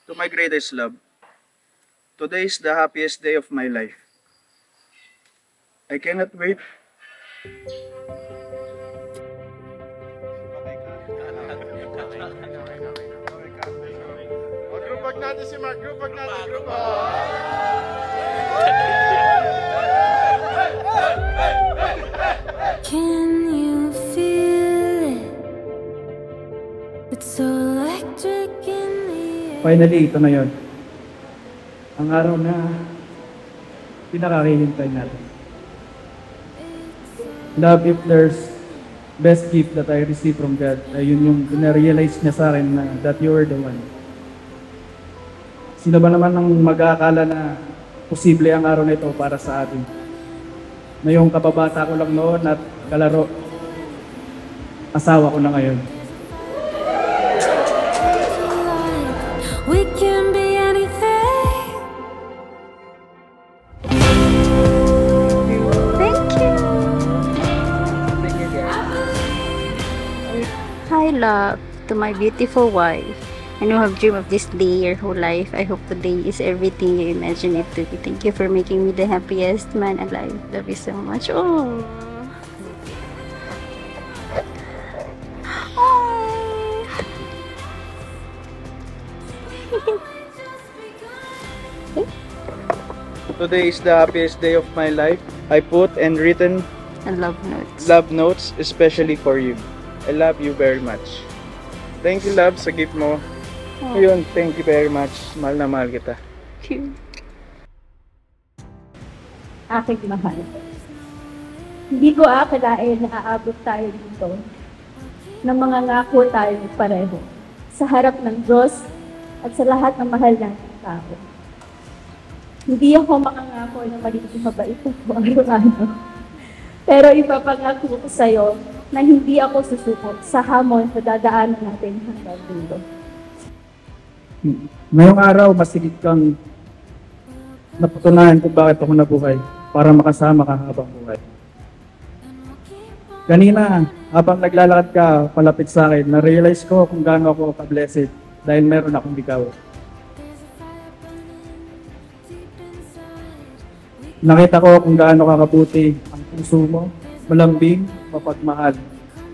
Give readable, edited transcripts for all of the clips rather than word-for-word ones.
To my greatest love, today is the happiest day of my life. I cannot wait. Group hug natin si Mark. Group hug natin. Group hug. Can you feel it? It's so electric in the air. Finally, ito na yun. Ang araw na pinakakihintay natin. Love, if there's best gift that I received from God, ay yun yung na-realize niya sa akin na that you are the one. Sino ba naman ang mag-aakala na posible ang araw na ito para sa atin? Na yung kababata ko lang noon at kalaro, asawa ko na ngayon. We can be anything. Thank you. Hi, love, to my beautiful wife. I know you have dreamed of this day your whole life. I hope today is everything you imagine it to be. Thank you for making me the happiest man alive. Love you so much. Oh. Oh. Today is the happiest day of my life. I put and written And love notes. love notes especially for you. I love you very much. Thank you, love, sa gift mo. Ayun, thank you very much. Mahal na mahal kita. Aking mahal. Hindi ko akalain na aabot tayo dito ng mga ngako tayo pareho sa harap ng Diyos at sa lahat ng mahal nating tao. Hindi ako makangako na magiging mabait ako araw-araw. Pero ipapangako ko sa'yo na hindi ako susuko sa hamon na dadaanan natin hanggang dulo. Ngayong araw, masigit kang napatunayan kung bakit ako nabuhay para makasama ka habang buhay. Kanina, habang naglalakad ka palapit sa akin, na-realize ko kung gaano ako ka-blessed dahil meron akong ikaw. Nakita ko kung gaano ka kabuti ang puso mo, malambing, mapagmahal,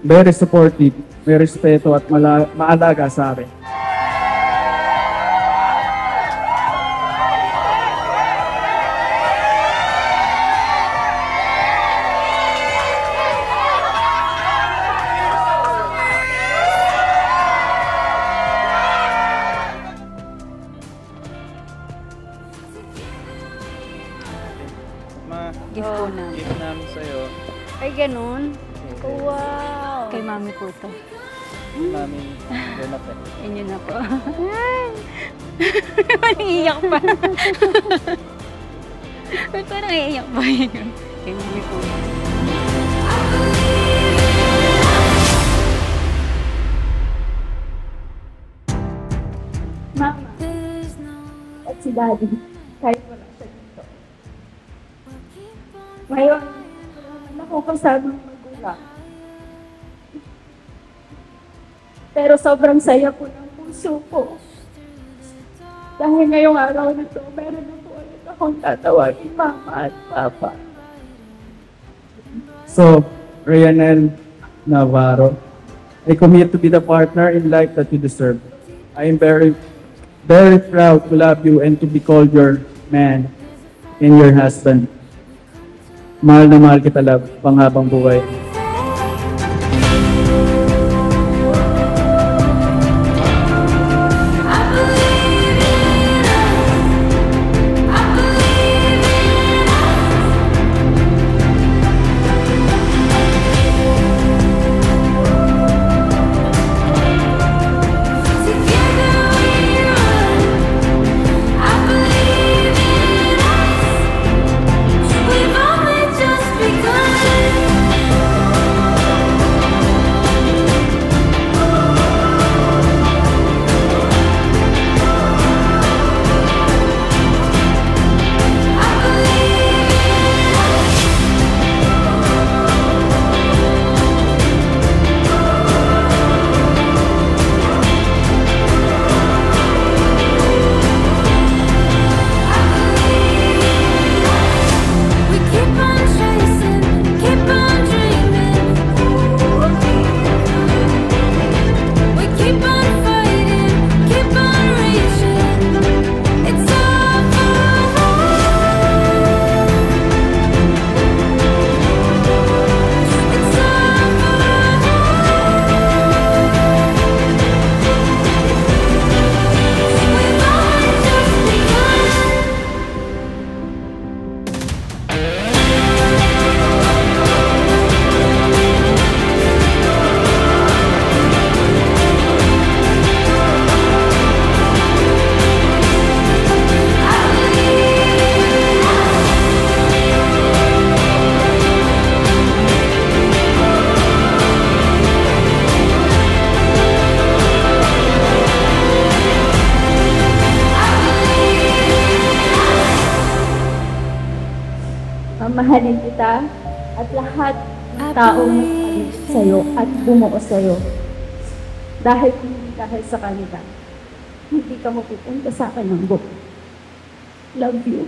very supportive, may respeto at maalaga sa akin. Gift po namin. Gift namin sa'yo. Ay, ganun? Wow! Kay mami po to. Mami, Jonathan. Inyo na po. Parang iiyak pa. Parang iiyak pa yun. Kay mami po. Mama at si Daddy, kahit wala siya dito. Ngayon, wala ko kasamang magulang. Pero sobrang saya po ng puso ko. Dahil ngayong araw na to, meron na po ulit akong tatawagin Mama at Papa. So, Ryanel Navarro, I commit to be the partner in life that you deserve. I am very, very proud to love you and to be called your man and your husband. Mahal na mahal kita, love, panghabang buhay. We've only just begun. Mamahalin kita at lahat ng taong nagpalit sa'yo at bumuo sa'yo. Dahil sa kanila, hindi ka mapupunta sa akin ng buhay. Love you.